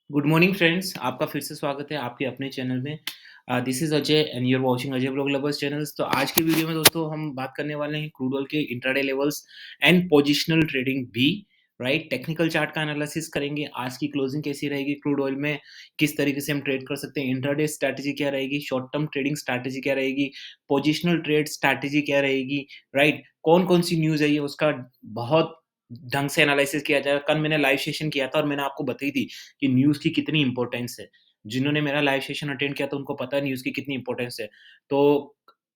Good morning friends, आपका फिर से स्वागत है आपके अपने चैनल में। This is Ajay and you are watching Ajay vlog lovers channels. तो आज की वीडियो में दोस्तों हम बात करने वाले हैं क्रूड ऑयल के intraday levels and positional trading भी, राइट? टेक्निकल चार्ट का एनालिसिस करेंगे, आज की क्लोजिंग कैसी रहेगी क्रूड ऑयल में, किस तरीके से हम ट्रेड कर सकते हैं, इंट्राडे स्ट्रैटेजी क्या रहेगी, शॉर्ट टर्म ट्रेडिंग स्ट्रैटेजी क्या रहेगी, पोजिशनल ट्रेड स्ट्रैटेजी क्या रहेगी, राइट? कौन-कौन सी न्यूज़ आई है उसका बहुत ढंग से एनालिसिस किया जाएगा। कल मैंने लाइव सेशन किया था और मैंने आपको बताई थी कि न्यूज़ की कितनी इम्पोर्टेंस है। जिन्होंने मेरा लाइव सेशन अटेंड किया था उनको पता है न्यूज़ की कितनी इम्पोर्टेंस है। तो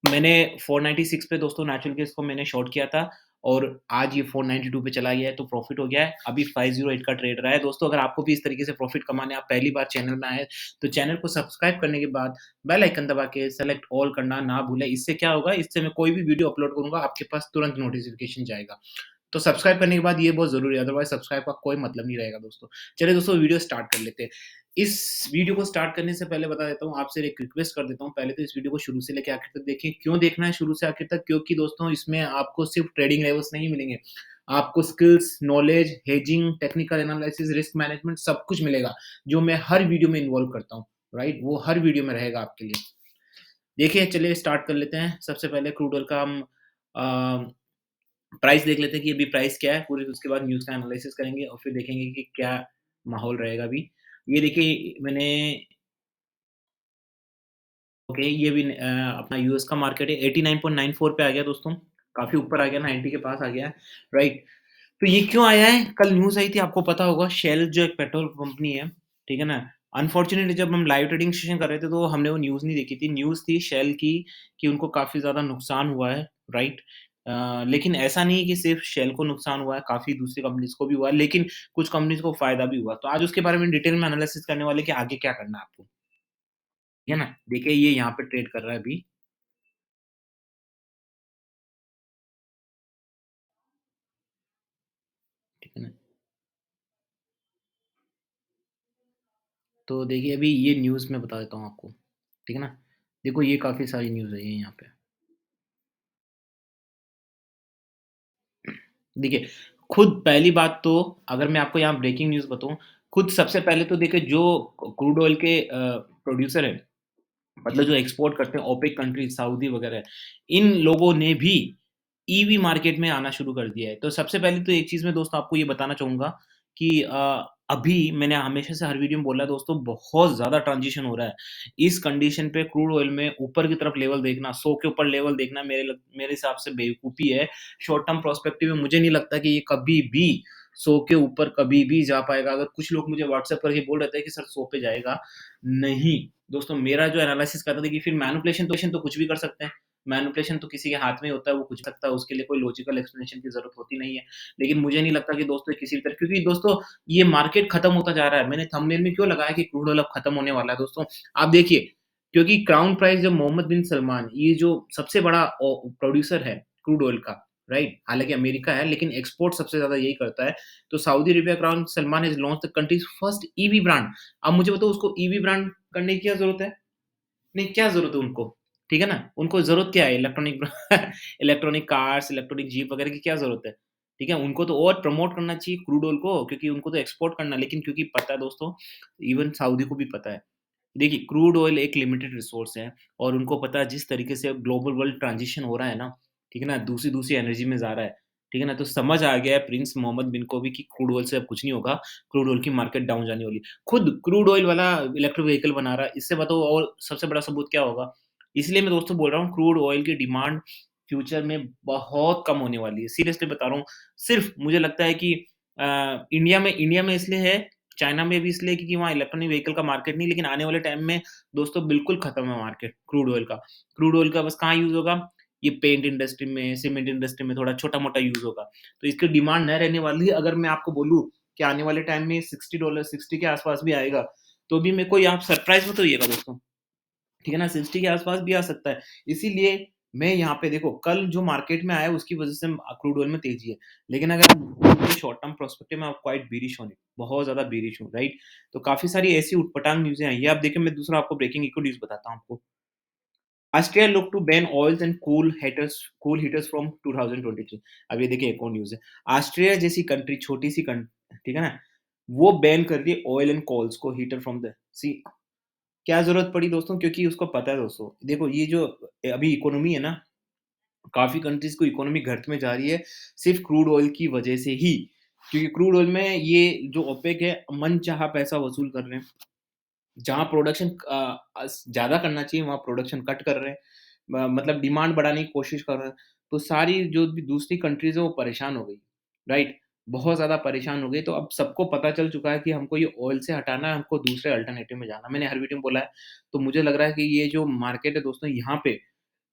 मैंने 496 पे दोस्तों नेचुरल गैस को मैंने शॉर्ट किया था और आज ये 492 पे चला गया है तो प्रॉफिट हो गया है। अभी 508 का ट्रेड रहा है। दोस्तों अगर आपको भी इस तरीके से प्रॉफिट कमाने आप पहली बार चैनल में आए हैं, तो चैनल को सब्सक्राइब करने के बाद बेल आइकन दबा के सेलेक्ट ऑल करना ना भूलें। इससे क्या होगा, इससे मैं कोई भी वीडियो अपलोड करूँगा आपके पास तुरंत नोटिफ़िकेशन जाएगा। तो सब्सक्राइब करने के बाद ये बहुत ज़रूरी है, अदरवाइज़ सब्सक्राइब का कोई मतलब नहीं रहेगा दोस्तों। चलिए दोस्तों वीडियो स्टार्ट कर लेते हैं। इस वीडियो को स्टार्ट करने से पहले बता देता हूँ, आपसे एक रिक्वेस्ट कर देता हूँ, पहले तो इस वीडियो को शुरू से लेके आखिर तक देखें। क्यों देखना है शुरू से आखिर तक? क्योंकि दोस्तों इसमें आपको सिर्फ ट्रेडिंग लेवल्स नहीं मिलेंगे, आपको skills, knowledge, hedging, technical analysis, risk management सब कुछ मिलेगा, जो मैं हर वीडियो में इन्वॉल्व करता हूँ, राइट? वो हर वीडियो में रहेगा आपके लिए। देखिए चलिए स्टार्ट कर लेते हैं। सबसे पहले क्रूड ऑयल का हम अ प्राइस देख लेते हैं कि अभी प्राइस क्या है, पूरी उसके बाद न्यूज़ का एनालिसिस करेंगे और फिर देखेंगे कि क्या माहौल रहेगा अभी। ये देखिए मैंने ओके ये भी अपना यूएस का मार्केट है 89.94 पे आ गया दोस्तों, काफ़ी ऊपर आ गया 90 के पास आ गया है, राइट? तो ये क्यों आया है? कल न्यूज़ आई थी आपको पता होगा शेल जो एक पेट्रोल कंपनी है, ठीक है ना? अनफॉर्च्यूनेटली जब हम लाइव ट्रेडिंग सेशन कर रहे थे तो हमने वो न्यूज़ नहीं देखी थी। न्यूज़ थी शेल की कि उनको काफ़ी ज़्यादा नुकसान हुआ है, राइट? लेकिन ऐसा नहीं है कि सिर्फ शेल को नुकसान हुआ है, काफ़ी दूसरी कंपनीज़ को भी हुआ है, लेकिन कुछ कंपनीज़ को फ़ायदा भी हुआ। तो आज उसके बारे में डिटेल में एनालिसिस करने वाले हैं कि आगे क्या करना है आपको, ठीक है ना? देखिए ये यहाँ पे ट्रेड कर रहा है अभी, ठीक है ना? तो देखिए अभी ये न्यूज़ मैं बता देता हूँ आपको, ठीक है ना? देखो ये काफ़ी सारी न्यूज़ है ये यहाँ पे। देखिए, खुद पहली बात तो अगर मैं आपको यहाँ ब्रेकिंग न्यूज़ बताऊँ, खुद सबसे पहले तो देखिए जो क्रूड ऑयल के प्रोड्यूसर हैं, मतलब जो एक्सपोर्ट करते हैं ओपेक कंट्रीज़ सऊदी वगैरह, इन लोगों ने भी ईवी मार्केट में आना शुरू कर दिया है। तो सबसे पहले तो एक चीज़ मैं दोस्तों आपको ये बताना चाहूँगा कि अभी मैंने हमेशा से हर वीडियो में बोला है दोस्तों बहुत ज़्यादा ट्रांज़िशन हो रहा है। इस कंडीशन पे क्रूड ऑयल में ऊपर की तरफ लेवल देखना, 100 के ऊपर लेवल देखना मेरे हिसाब से बेवकूफ़ी है। शॉर्ट टर्म पर्सपेक्टिव में मुझे नहीं लगता कि ये कभी भी 100 के ऊपर कभी भी जा पाएगा। अगर कुछ लोग मुझे व्हाट्सएप करके बोल रहे थे कि सर 100 पे जाएगा, नहीं। दोस्तों मेरा जो एनालिसिस करता था कि फिर मैनिपुलेशन तो कुछ भी कर सकते हैं। मैनिपुलेशन तो किसी के हाथ में ही होता है, वो कुछ कर सकता है, उसके लिए कोई लॉजिकल एक्सप्लेनेशन की ज़रूरत होती नहीं है। लेकिन मुझे नहीं लगता कि दोस्तों किसी भी तरह क्योंकि दोस्तों ये मार्केट खत्म होता जा रहा है। मैंने थंबनेल में क्यों लगाया कि क्रूड ऑयल अब खत्म होने वाला है दोस्तों? आप देखिए, क्योंकि क्राउन प्राइस जब मोहम्मद बिन सलमान ये जो सबसे बड़ा प्रोड्यूसर है क्रूड ऑयल का, राइट? हालाँकि अमेरिका है लेकिन एक्सपोर्ट सबसे ज़्यादा यही करता है। तो Saudi Arabia crown Salman has launched the countries first EV brand. अब मुझे बताओ उसको ईवी ब्रांड करने की क्या ज़रूरत है? नहीं, क्या ज़रूरत है उनको? ठीक है ना? उनको ज़रूरत क्या है electronic electronic cars, electronic jeep वगैरह की क्या ज़रूरत है? ठीक है? उनको तो और प्रमोट करना चाहिए क्रूड ऑयल को क्योंकि उनको तो एक्सपोर्ट करना है लेकिन क्योंकि पता है दोस्तों, इवन सऊदी को भी पता है। देखिए, क्रूड ऑयल एक लिमिटेड रिसोर्स है और उनको पता है जिस तरीके से ग्लोबल वर्ल्ड ट्रांज़िशन हो रहा है ना, ठीक है ना? दूसरी-दूसरी एनर्जी में जा रहा है, ठीक है ना? तो समझ आ गया है प्रिंस मोहम्मद बिन को भी कि क्रूड ऑयल से अब कुछ नहीं होगा, क्रूड ऑयल की मार्केट डाउन जाने वाली है। खुद क्रूड ऑयल वाला इलेक्ट्रिक व्हीकल बना रहा है, इससे बताओ और सबसे बड़ा सबूत क्या होगा? इसलिए मैं दोस्तों बोल रहा हूँ क्रूड ऑयल की डिमांड फ्यूचर में बहुत कम होने वाली है। सीरियसली बता रहा हूँ, सिर्फ़ मुझे लगता है कि इंडिया में इसलिए है चाइना में भी इसलिए क्योंकि वहाँ इलेक्ट्रॉनिक व्हीकल का मार्केट नहीं लेकिन आने वाले टाइम में दोस्तों बिल्कुल खत्म है मार्केट क्रूड ऑयल का। क्रूड ऑयल का बस कहाँ यूज़ होगा? ये पेंट इंडस्ट्री में, सीमेंट इंडस्ट्री में थोड़ा छोटा-मोटा यूज़ होगा। तो इसकी डिमांड न रहने वाली है अगर मैं आपको बोलूँ कि आने वाले टाइम में $60 60 के आस-पास भी आएगा, तो भी मेरे को यहाँ सरप्राइज़ मत होइएगा दोस्तों। ठीक है ना? 60 के आस-पास भी आ सकता है। इसीलिए मैं यहाँ पे देखो कल जो मार्केट में आया उसकी वज़ह से क्रूड ऑयल में तेज़ी है। लेकिन अगर आप शॉर्ट टर्म पर्सपेक्टिव में क्वाइट बीरिश ऑन इट, बहुत ज़्यादा बीरिश हूँ, राइट? तो काफ़ी सारी ऐसी ऊटपटांग न्यूज़ें आई हैं। अब देखिए मैं दूसरा आपको ब्रेकिंग इको न्यूज़ बताता हूँ आपको। Austria look to ban oils and cool heaters from 2023। अब ये देखिए एक और न्यूज़ है। ऑस्ट्रिया जैसी कंट्री छोटी-सी ठीक है ना? वो बैन कर रही है ऑयल एंड कोल्स को, हीटर फ्रॉम द सी। क्या ज़रूरत पड़ी दोस्तों? क्योंकि उसको पता है दोस्तों, देखो ये जो अभी इकोनॉमी है ना, काफ़ी कंट्रीज़ को इकोनॉमी घट में जा रही है, सिर्फ़ क्रूड ऑयल की वजह से ही। क्योंकि क्रूड ऑयल में ये जो ओपेक है, मनचाहा पैसा वसूल कर रहे हैं। जहाँ प्रोडक्शन ज़्यादा करना चाहिए, वहाँ प्रोडक्शन कट कर रहे हैं। मतलब डिमांड बढ़ाने की कोशिश कर रहे हैं। तो सारी जो भी दूसरी कंट्रीज़ हैं, वो परेशान हो गई, राइट? बहुत ज़्यादा परेशान हो गई, तो अब सबको पता चल चुका है कि हमको ये ऑयल से हटाना है, हमको दूसरे अल्टरनेटिव में जाना है। मैंने हर वीडियो में बोला है, तो मुझे लग रहा है कि ये जो मार्केट है दोस्तों, यहाँ पे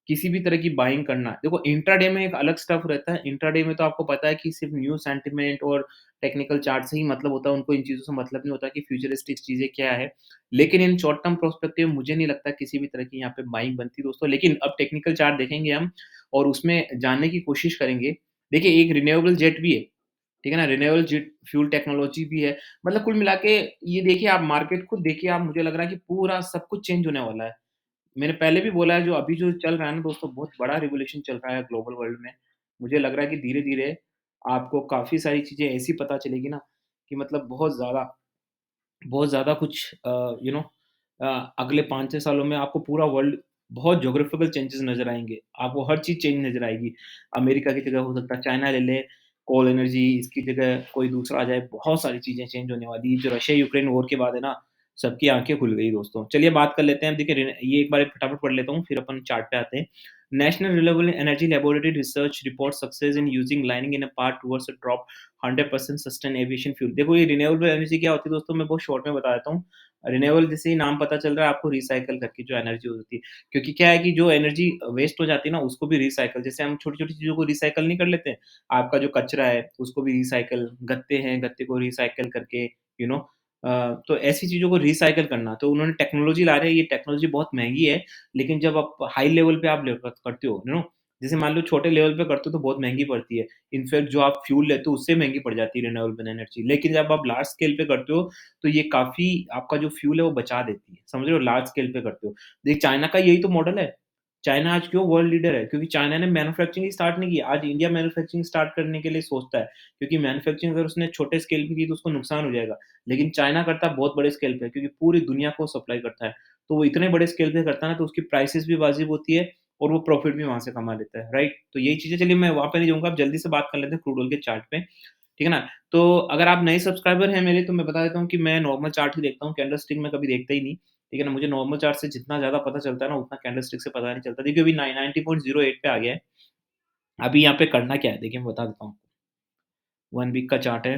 किसी भी तरह की बाइंग करना, देखो इंट्राडे में एक अलग स्टफ रहता है। इंट्राडे में तो आपको पता है कि सिर्फ़ न्यूज़ सेंटिमेंट और टेक्निकल चार्ट से ही मतलब होता है, उनको इन चीज़ों से मतलब नहीं होता कि फ्यूचरिस्टिक चीज़ें क्या है। लेकिन इन शॉर्ट टर्म पर्सपेक्टिव मुझे नहीं लगता किसी भी तरह की यहाँ पे बाइंग बनती दोस्तों। लेकिन अब टेक्निकल चार्ट देखेंगे हम और उसमें जानने की कोशिश करेंगे। देखिए, एक रिन्यूएबल जेट भी है, ठीक है ना? रिन्यूएबल जेट फ्यूल टेक्नोलॉजी भी है। मतलब कुल मिला के ये देखिए, आप मार्केट खुद देखिए, आप मुझे लग रहा है कि पूरा सब कुछ चेंज होने वाला है। मैंने पहले भी बोला है, जो अभी जो चल रहा है ना दोस्तों, बहुत बड़ा रिवॉल्यूशन चल रहा है ग्लोबल वर्ल्ड में। मुझे लग रहा है कि धीरे-धीरे आपको काफ़ी सारी चीज़ें ऐसी पता चलेगी ना, कि मतलब बहुत ज़्यादा कुछ अगले 5-6 सालों में आपको पूरा वर्ल्ड, बहुत ज्योग्राफिकल चेंजेज़ नज़र आएँगे। आपको हर चीज़ चेंज नज़र आएगी। अमेरिका की जगह हो सकता है चाइना ले ले, कोल एनर्जी, इसकी जगह कोई दूसरा आ जाए, बहुत सारी चीज़ें चेंज होने वाली हैं। जो रशिया-यूक्रेन वॉर के बाद है ना, सबकी आँखें खुल गई दोस्तों। चलिए बात कर लेते हैं। देखिए ये एक बार फटाफट पढ़ लेता हूँ, फिर अपन चार्ट पे आते हैं। National renewable energy laboratory research report success in using lining in a path towards a drop 100% sustain aviation fuel. देखो, ये रिन्यूएबल एनर्जी क्या होती है दोस्तों, मैं बहुत शॉर्ट में बता देता हूँ। रिन्यूएबल जैसे ही नाम पता चल रहा है आपको, रिसाइकिल करके जो एनर्जी होती है। क्योंकि क्या है कि जो एनर्जी वेस्ट हो जाती है ना, उसको भी रिसाइकिल, जैसे हम छोटी-छोटी चीज़ों को रिसाइकिल नहीं कर लेते हैं। आपका जो कचरा है उसको भी रिसाइकिल, गत्ते हैं, गत्ते को रिसाइकिल करके यू नो तो ऐसी चीज़ों को रिसाइकिल करना, तो उन्होंने टेक्नोलॉजी ला रहे हैं। ये टेक्नोलॉजी बहुत महँगी है, लेकिन जब आप हाई लेवल पे आप करते हो, जैसे मान लो छोटे लेवल पे करते हो तो बहुत महँगी पड़ती है। इनफैक्ट जो आप फ्यूल लेते हो उससे महँगी पड़ जाती है रिन्यूएबल एनर्जी। लेकिन जब आप लार्ज स्केल पे करते हो, तो ये काफ़ी आपका जो फ्यूल है वो बचा देती है। समझ रहे हो? लार्ज स्केल पे करते हो। चाइना का यही तो मॉडल है। चाइना आज क्यों वर्ल्ड लीडर है? क्योंकि चाइना ने मैन्युफैक्चरिंग ही स्टार्ट नहीं की। आज इंडिया मैन्युफैक्चरिंग स्टार्ट करने के लिए सोचता है, क्योंकि मैन्युफैक्चरिंग अगर उसने छोटे स्केल पे की तो उसको नुकसान हो जाएगा। लेकिन चाइना करता है बहुत बड़े स्केल पे, क्योंकि पूरी दुनिया को सप्लाई करता है। तो वो इतने बड़े स्केल पे करता है ना, तो उसकी प्राइसेज़ भी वाजिब होती है और वो प्रॉफिट भी वहाँ से कमा लेता है, राइट? तो यही चीज़ें, चलिए मैं वहाँ पे नहीं जाऊँगा, अब जल्दी से बात कर लेते हैं क्रूड ऑयल के चार्ट पे, ठीक है ना? तो अगर आप नए सब्सक्राइबर हैं मेरे, तो मैं बता देता हूँ कि मैं नॉर्मल चार्ट ही देखता हूँ, कैंडलस्टिक मैं कभी देखता ही नहीं, ठीक है ना? मुझे नॉर्मल चार्ट से जितना ज़्यादा पता चलता है ना, उतना कैंडलस्टिक से पता नहीं चलता। देखिए, अभी 90.08 पे आ गया है। अभी यहाँ पे करना क्या है, देखिए मैं बता देता हूँ। 1 वीक का चार्ट है,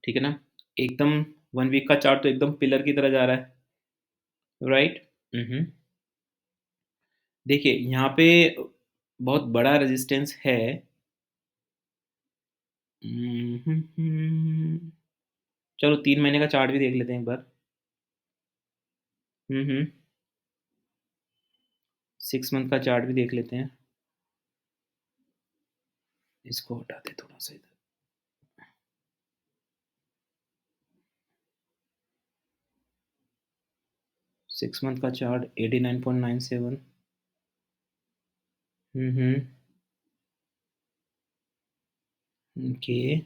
ठीक है ना? एकदम 1 वीक का चार्ट तो एकदम पिलर की तरह जा रहा है, राइट? हुँ, हुँ। देखिए, यहाँ पे बहुत बड़ा रेजिस्टेंस है। चलो 3 महीने का चार्ट भी देख लेते हैं एक बार। हुँ, हुँ। 6 मंथ का चार्ट भी देख लेते हैं। इसको हटा दें थोड़ा-सा इधर। 6 मंथ का चार्ट 89.97। हुँ, हुँ। ओके।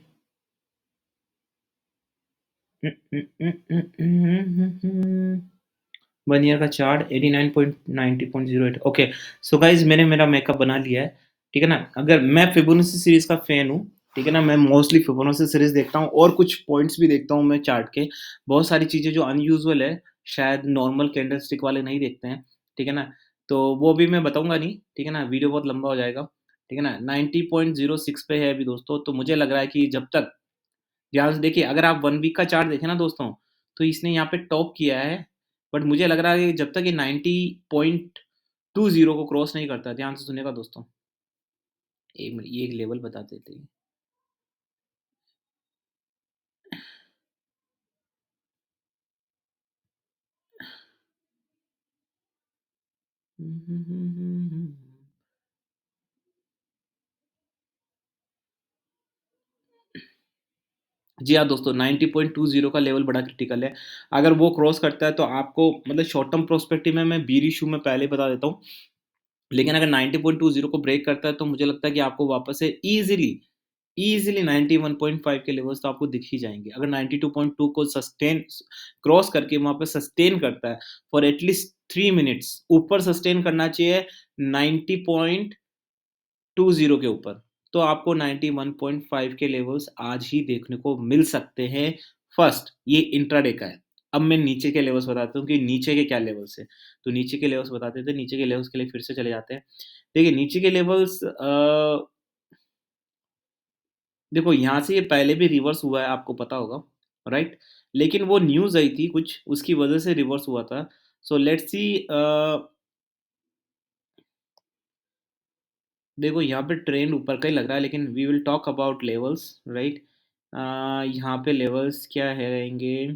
1 ईयर का चार्ट 89.90.08। ओके, सो गाइज़ मैंने मेरा मेकअप बना लिया है, ठीक है ना? अगर मैं फिबोनाची सीरीज़ का फ़ैन हूँ, ठीक है ना? मैं मोस्टली फिबोनाची सीरीज़ देखता हूँ और कुछ पॉइंट्स भी देखता हूँ मैं चार्ट के। बहुत सारी चीज़ें जो अनयूजुअल है, शायद नॉर्मल कैंडलस्टिक वाले नहीं देखते हैं, ठीक है ना? तो वो भी मैं बताऊँगा नहीं, ठीक है ना? वीडियो बहुत लंबा हो जाएगा, ठीक है ना? 90.06 पे है अभी दोस्तों, तो मुझे लग रहा है कि जब तक, ध्यान से देखिए, अगर आप 1 वीक का चार्ट देखें ना दोस्तों, तो इसने यहाँ पे टॉप किया है, बट मुझे लग रहा है कि जब तक ये 90.20 को क्रॉस नहीं करता, ध्यान से सुनिएगा दोस्तों। 1 मिनट, ये एक लेवल बता देते हैं। जी हाँ दोस्तों, 90.20 का लेवल बड़ा क्रिटिकल है। अगर वो क्रॉस करता है तो आपको, मतलब शॉर्ट टर्म पर्सपेक्टिव में मैं बेयरिश हूँ, मैं पहले ही बता देता हूँ। लेकिन अगर 90.20 को ब्रेक करता है, तो मुझे लगता है कि आपको वापस से ईज़िली ईज़िली 91.5 के लेवल्स तो आपको दिख ही जाएँगे। अगर 92.2 को सस्टेन क्रॉस करके वहाँ पे सस्टेन करता है फॉर एटलीस्ट 3 मिनट्स, ऊपर सस्टेन करना चाहिए 90.20 के ऊपर। तो आपको 91.5 के लेवल्स आज ही देखने को मिल सकते हैं। फर्स्ट ये इंट्राडे का है। अब मैं नीचे के लेवल्स बताता हूँ कि नीचे के क्या लेवल्स हैं। तो नीचे के लेवल्स बताते थे, नीचे के लेवल्स के लिए फिर से चले जाते हैं। देखिए नीचे के लेवल्स देखो यहाँ से ये पहले भी रिवर्स हुआ है, आपको पता होगा, राइट? लेकिन वो न्यूज़ आई थी कुछ, उसकी वजह से रिवर्स हुआ था। सो लेट्स सी देखो यहाँ पे ट्रेंड ऊपर का ही लग रहा है, लेकिन we will talk about levels, right? यहाँ पे लेवल्स क्या है रहेंगे?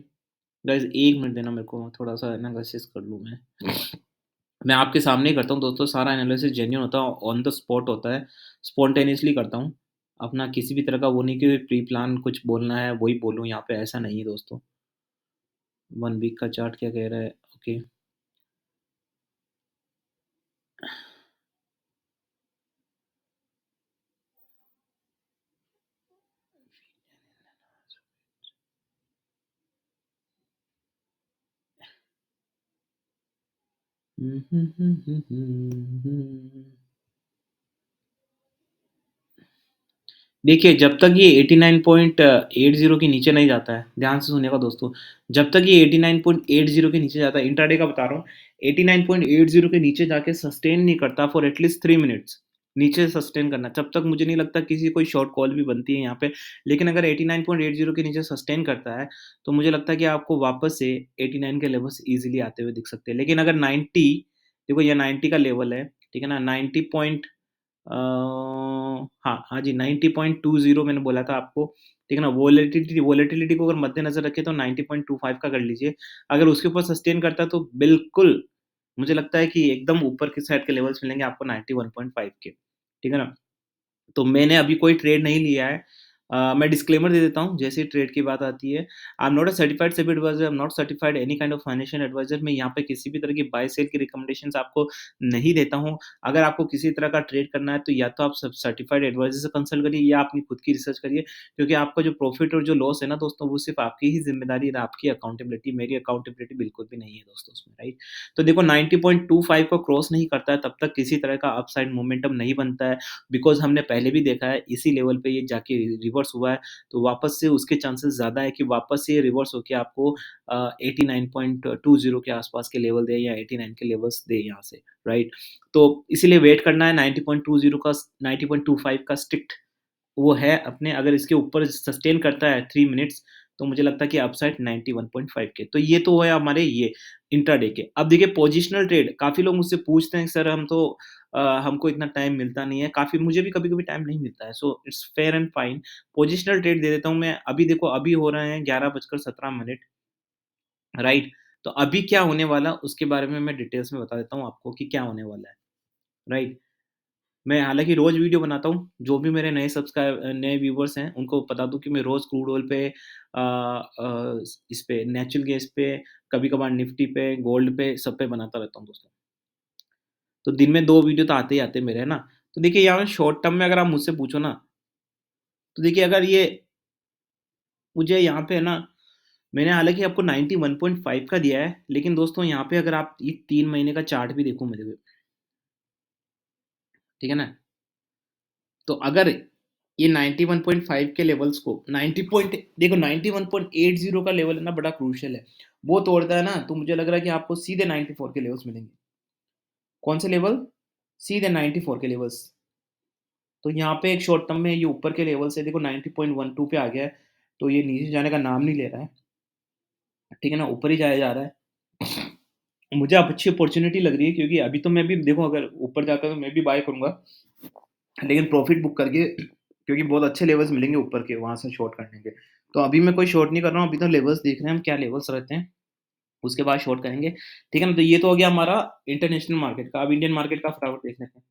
गाइस 1 मिनट देना मेरे को, थोड़ा-सा एनालिसिस कर लूँ मैं। मैं आपके सामने ही करता हूँ दोस्तों, सारा एनालिसिस जेन्युइन होता है, ऑन द स्पॉट होता है, स्पॉन्टेनियसली करता हूँ। अपना किसी भी तरह का वो नहीं कि प्री प्लान कुछ बोलना है, वही बोलूँ यहाँ पे, ऐसा नहीं है दोस्तों। 1 वीक का चार्ट क्या कह रहा है? ओके। देखिए, जब तक ये 89.80 के नीचे नहीं जाता है, ध्यान से सुनिएगा दोस्तों, जब तक ये 89.80 के नीचे जाता है, इंट्राडे का बता रहा हूँ, 89.80 के नीचे जाके सस्टेन नहीं करता फॉर एटलीस्ट 3 मिनट्स, नीचे सस्टेन करना, तब तक मुझे नहीं लगता किसी कोई शॉर्ट कॉल भी बनती है यहाँ पे। लेकिन अगर 89.80 के नीचे सस्टेन करता है, तो मुझे लगता है कि आपको वापस से 89 के लेवल्स ईज़िली आते हुए दिख सकते हैं। लेकिन अगर 90 देखो ये 90 का लेवल है, ठीक है ना? 90 पॉइंट हाँ, हाँ जी, 90.20 मैंने बोला था आपको, ठीक है ना? वोलेटिलिटी को अगर मद्देनज़र रखें तो 90.25 का कर लीजिए। अगर उसके ऊपर सस्टेन करता है तो बिल्कुल, मुझे लगता है कि एकदम ऊपर की साइड के लेवल्स मिलेंगे आपको 91.5 के, ठीक है ना? तो मैंने अभी कोई ट्रेड नहीं लिया है। मैं डिस्क्लेमर दे देता हूँ, जैसे ही ट्रेड की बात आती है, I am not a certified SEBI advisor, I am not certified any kind of financial advisor. मैं यहाँ पे किसी भी तरह की बाय सेल की रिकमेंडेशंस आपको नहीं देता हूँ। अगर आपको किसी तरह का ट्रेड करना है, तो या तो आप सब सर्टिफाइड एडवाइज़र से कंसल्ट करिए या अपनी खुद की रिसर्च करिए, क्योंकि आपका जो प्रॉफ़िट और जो लॉस है ना दोस्तों, वो सिर्फ़ आपकी ही ज़िम्मेदारी है, आपकी अकाउंटेबिलिटी, मेरी अकाउंटेबिलिटी बिल्कुल भी नहीं है दोस्तों उसमें, राइट? तो देखो 90.25 को क्रॉस नहीं करता है, तब तक किसी तरह का अपसाइड मोमेंटम नहीं बनता है। बिकॉज़ हमने पहले भी देखा है इसी लेवल पे ये जाके रिवर्स हुआ है, तो वापस से उसके चांसेस ज़्यादा है कि वापस से ये रिवर्स होके आपको 89.20 के आसपास के लेवल दे या 89 के लेवल्स दे यहाँ से, राइट? तो इसीलिए वेट करना है 90.20 का 90.25 का स्ट्रिक्ट वो है अपने, अगर इसके ऊपर सस्टेन करता है 3 मिनट्स, तो मुझे लगता है कि अपसाइड 91.5 के। तो ये तो है हमारे ये इंट्राडे के। अब देखिए पोजिशनल ट्रेड, काफ़ी लोग मुझसे पूछते हैं सर हम तो हमको इतना टाइम मिलता नहीं है। काफ़ी मुझे भी कभी-कभी टाइम नहीं मिलता है। So it's fair and fine. Positional trade दे देता हूँ मैं। अभी देखो अभी हो रहे हैं 11:17 राइट? तो अभी क्या होने वाला उसके बारे में मैं डिटेल्स में बता देता हूँ आपको कि क्या होने वाला है, राइट? मैं हालाँकि रोज़ वीडियो बनाता हूँ, जो भी मेरे नए व्यूअर्स हैं, उनको बता दूँ कि मैं रोज़ क्रूड ऑयल पे इस पे नेचुरल गैस पे, कभी-कभार निफ्टी पे, गोल्ड पे, सब पे बनाता रहता हूँ दोस्तों। तो दिन में 2 वीडियो तो आते ही आते हैं मेरे, है ना? तो देखिए यहाँ शॉर्ट टर्म में अगर आप मुझसे पूछो ना, तो देखिए अगर ये मुझे यहाँ पे है ना, मैंने हालाँकि आपको 91.5 का दिया है, लेकिन दोस्तों यहाँ पे अगर आप ये 3 महीने का चार्ट भी देखो मेरे को, ठीक है ना? तो अगर ये 91.5 के लेवल्स को 90 पॉइंट देखो 91.80 का लेवल है ना बड़ा क्रूशियल है। वो तोड़ता है ना तो मुझे लग रहा है कि आपको सीधे 94 के लेवल्स मिलेंगे। कौन से लेवल? सीधे 94 के लेवल्स। तो यहाँ पे एक शॉर्ट टर्म में ये ऊपर के लेवल से देखो 90.12 पे आ गया है। तो ये नीचे जाने का नाम नहीं ले रहा है। ठीक है ना? ऊपर ही जाया जा रहा है। मुझे अब अच्छी अपॉर्च्युनिटी लग रही है क्योंकि अभी तो मैं भी देखो अगर ऊपर जाता है तो मैं भी बाय करूँगा। लेकिन प्रॉफ़िट बुक करके क्योंकि बहुत अच्छे लेवल्स मिलेंगे ऊपर के वहाँ से शॉर्ट करने के। तो अभी मैं कोई शॉर्ट नहीं कर रहा हूँ, अभी तो लेवल्स देख रहे हैं हम क्या लेवल्स रहते हैं, उसके बाद शॉर्ट करेंगे। ठीक है ना? तो ये तो हो गया हमारा इंटरनेशनल मार्केट का, अब इंडियन मार्केट का फटाफट देख लेते हैं।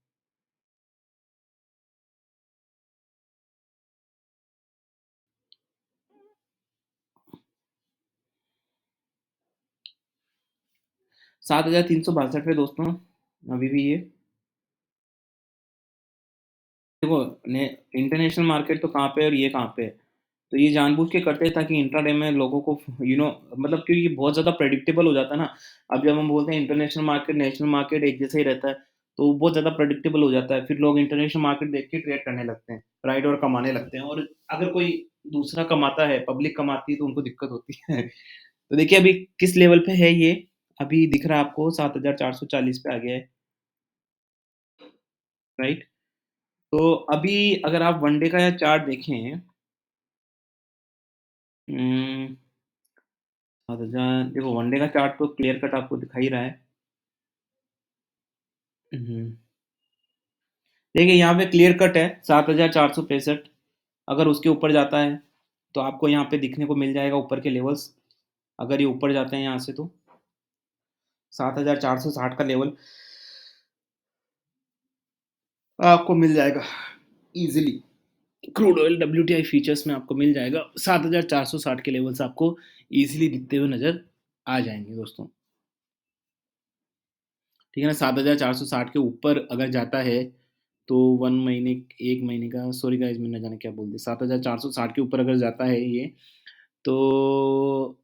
7,362 पे दोस्तों, अभी भी ये देखो ने इंटरनेशनल मार्केट तो कहाँ पे है और ये कहाँ पे है। तो ये जानबूझ के करते हैं ताकि इंट्राडे में लोगों को मतलब क्योंकि ये बहुत ज़्यादा प्रेडिक्टेबल हो जाता है ना। अब जब हम बोलते हैं इंटरनेशनल मार्केट, नेशनल मार्केट एक जैसा ही रहता है, तो वो बहुत ज़्यादा प्रेडिक्टेबल हो जाता है। फिर लोग इंटरनेशनल मार्केट देख के ट्रेड करने लगते हैं, राइट? और कमाने लगते हैं और अगर कोई दूसरा कमाता है, पब्लिक कमाती है तो उनको दिक्कत होती है। तो देखिए अभी किस लेवल पे है ये, अभी दिख रहा है आपको 7440 पे आ गया है, राइट? तो अभी अगर आप वन डे का चार्ट देखें उम, 7000 देखो वन डे का चार्ट तो क्लियर कट आपको दिखा ही रहा है। हुँ। देखिए यहाँ पे क्लियर कट है 7465 अगर उसके ऊपर जाता है, तो आपको यहाँ पे दिखने को मिल जाएगा ऊपर के लेवल्स। अगर ये ऊपर जाते हैं यहाँ से तो 7460 का लेवल आपको मिल जाएगा easily. Crude oil WTI features में आपको मिल जाएगा 7460 के लेवल्स आपको ईज़िली दिखते हुए नज़र आ जाएँगे दोस्तों। ठीक है ना? 7460 के ऊपर अगर जाता है, तो 1 महीने 1 महीने का सॉरी गाइज़ मैंने ना जाने क्या बोल दिया 7460 के ऊपर अगर जाता है ये, तो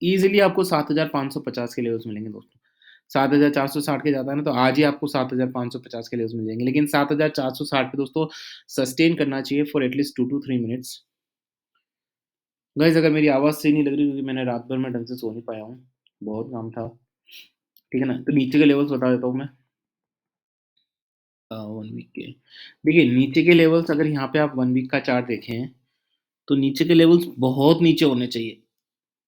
ईज़िली आपको 7550 के लेवल्स मिलेंगे दोस्तों। 7460 के जाता है ना, तो आज ही आपको 7550 के लेवल्स मिल जाएँगे। लेकिन 7460 पे दोस्तों सस्टेन करना चाहिए for at least 2 to 3 minutes. Guys अगर मेरी आवाज़ सही नहीं लग रही क्योंकि मैंने रात भर में ढंग से सो नहीं पाया हूँ, बहुत काम था, ठीक है ना? तो नीचे के लेवल्स बता देता हूँ मैं। 1 वीक के। देखिए नीचे के लेवल्स अगर यहाँ पे आप 1 वीक का चार्ट देखें, तो नीचे के लेवल्स बहुत नीचे होने चाहिए।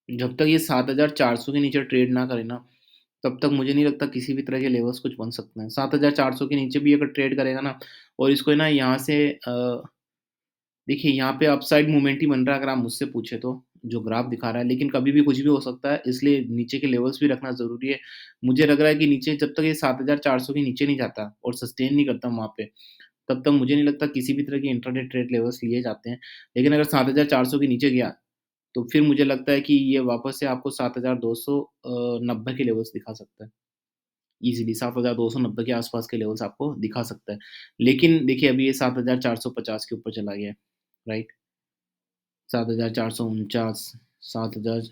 जब तक ये 7400 के नीचे ट्रेड ना करे ना, तब तक मुझे नहीं लगता किसी भी तरह के लेवल्स कुछ बन सकते हैं। 7400 के नीचे भी अगर ट्रेड करेगा ना और इसको ना यहाँ से देखिए यहाँ पे अपसाइड मोमेंट ही बन रहा है अगर आप मुझसे पूछे तो, जो ग्राफ दिखा रहा है, लेकिन कभी भी कुछ भी हो सकता है, इसलिए नीचे के लेवल्स भी रखना ज़रूरी है। मुझे लग रहा है कि नीचे जब तक ये 7400 के नीचे नहीं जाता और सस्टेन नहीं करता वहाँ पे, तब तक मुझे नहीं लगता किसी भी तरह के इंट्राडे ट्रेड लेवल्स लिए जाते हैं। लेकिन अगर 7400 के नीचे गया, तो फिर मुझे लगता है कि ये वापस से आपको 7200 90 के लेवल्स दिखा सकता है। ईज़िली 7290 के आस-पास के लेवल्स आपको दिखा सकता है। लेकिन देखिए अभी ये 7450 के ऊपर चला गया है, राइट? 7449 7000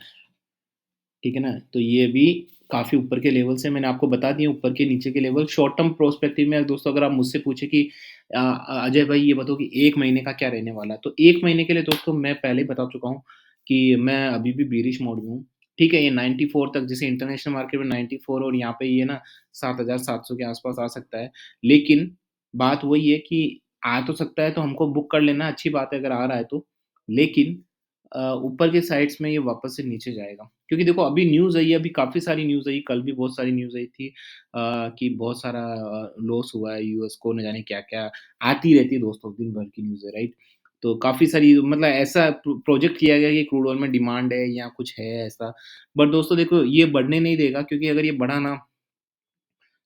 ठीक है ना? तो ये भी काफ़ी ऊपर के लेवल्स हैं, मैंने आपको बता दिए ऊपर के नीचे के लेवल। शॉर्ट टर्म पर्सपेक्टिव में दोस्तों अगर आप मुझसे पूछें कि अजय भाई ये बताओ कि 1 महीने का क्या रहने वाला है? तो 1 महीने के लिए दोस्तों मैं पहले ही बता चुका हूँ कि मैं अभी भी बेयरिश मोड में हूँ। ठीक है, ये 94 तक जैसे इंटरनेशनल मार्केट में 94 और यहाँ पे ये ना 7700 के आस-पास आ सकता है। लेकिन बात वही है कि आ तो सकता है तो हमको बुक कर लेना अच्छी बात है अगर आ रहा है तो। लेकिन ऊपर के साइड्स में ये वापस से नीचे जाएगा। क्योंकि देखो अभी न्यूज़ आई है, अभी काफ़ी सारी न्यूज़ आई, कल भी बहुत सारी न्यूज़ आई थी कि बहुत सारा लॉस हुआ है यूएस को, न जाने क्या-क्या आती रहती है दोस्तों दिन भर की न्यूज़ें, राइट? तो काफ़ी सारी मतलब ऐसा प्रोजेक्ट किया गया है कि क्रूड ऑयल में डिमांड है या कुछ है ऐसा। बट दोस्तों देखो ये बढ़ने नहीं देगा क्योंकि अगर ये बढ़ा ना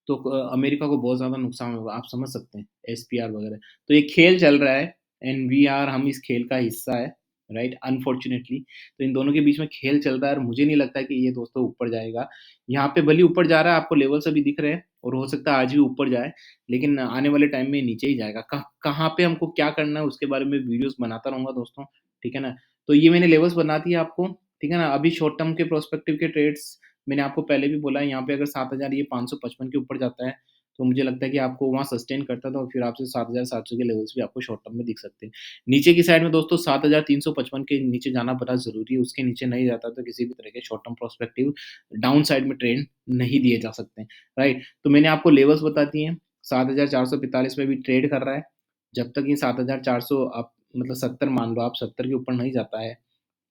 तो अमेरिका को बहुत ज़्यादा नुकसान होगा, आप समझ सकते हैं, एसपीआर वगैरह। तो ये खेल चल रहा है एंड वी आर हम इस खेल का हिस्सा है, राइट? अनफॉर्च्यूनेटली तो इन दोनों के बीच में खेल चल रहा है और मुझे नहीं लगता कि ये दोस्तों ऊपर जाएगा। यहाँ पे भले ही ऊपर जा रहा है, आपको लेवल्स अभी दिख रहे हैं और हो सकता है आज भी ऊपर जाए, लेकिन आने वाले टाइम में नीचे ही जाएगा। कहाँ पे हमको क्या करना है उसके बारे में वीडियोज़ बनाता रहूँगा दोस्तों, ठीक है ना? तो ये मैंने लेवल्स बना दिए आपको, ठीक है ना? अभी शॉर्ट टर्म के प्रोस्पेक्टिव के ट्रेड्स मैंने आपको पहले भी बोला है यहाँ पे अगर 7000 ये 555 के ऊपर जाता है, तो मुझे लगता है कि आपको वहाँ सस्टेन करता था और फिर आपसे 7700 के लेवल्स भी आपको शॉर्ट टर्म में दिख सकते हैं। नीचे की साइड में दोस्तों 7355 के नीचे जाना बड़ा ज़रूरी है, उसके नीचे नहीं जाता तो किसी भी तरह के short term perspective down side में ट्रेंड नहीं दिए जा सकते हैं, राइट? तो मैंने आपको लेवल्स बता दिए हैं, 7445 में भी ट्रेड कर रहा है, जब तक ये 7400 आप मतलब 70 मान लो आप 70 के ऊपर नहीं जाता है,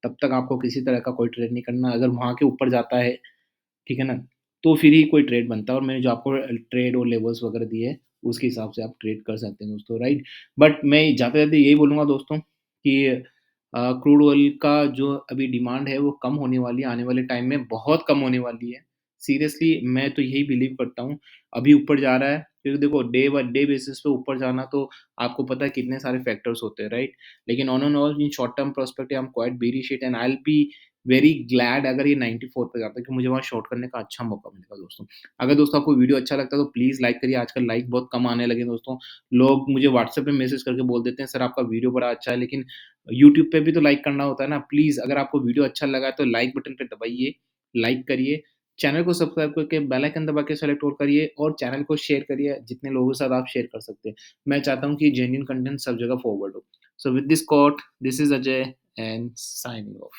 तब तक आपको किसी तरह का कोई ट्रेड नहीं करना। अगर वहाँ के ऊपर जाता है ठीक है ना? तो फिर ही कोई ट्रेड बनता है और मैंने जो आपको ट्रेड और लेवल्स वगैरह दिए हैं, उसके हिसाब से आप ट्रेड कर सकते हैं दोस्तों, राइट? बट मैं जाते-जाते यही बोलूँगा दोस्तों कि क्रूड ऑयल का जो अभी डिमांड है, वो कम होने वाली है, आने वाले टाइम में बहुत कम होने वाली है। सीरियसली मैं तो यही बिलीव करता हूँ, अभी ऊपर जा रहा है क्योंकि देखो डे बाय डे बेसिस पे ऊपर जाना तो आपको पता है कितने सारे फैक्टर्स होते हैं, राइट? लेकिन on and all in short term perspective I am quite bearish it and I will be very glad अगर ये 94 पे जाता है कि मुझे वहाँ शॉट करने का अच्छा मौका मिलेगा दोस्तों। अगर दोस्तों आपको वीडियो अच्छा लगता है तो प्लीज़ लाइक करिए, आजकल लाइक बहुत कम आने लगे हैं दोस्तों। लोग मुझे व्हाट्सएप पे मैसेज करके बोल देते हैं, "सर आपका वीडियो बड़ा अच्छा है," लेकिन यूट्यूब पे भी तो लाइक करना होता है ना। प्लीज़ अगर आपको वीडियो अच्छा लगा है तो लाइक बटन पे दबाइए, लाइक करिए, चैनल को सब्सक्राइब करके बेल आइकन दबा के सेलेक्ट ऑल करिए और चैनल को शेयर करिए जितने लोगों के साथ आप शेयर कर सकते हैं। मैं चाहता हूँ कि जेन्युइन कंटेंट सब जगह फॉरवर्ड हो। So with this quote, this is Ajay and signing of.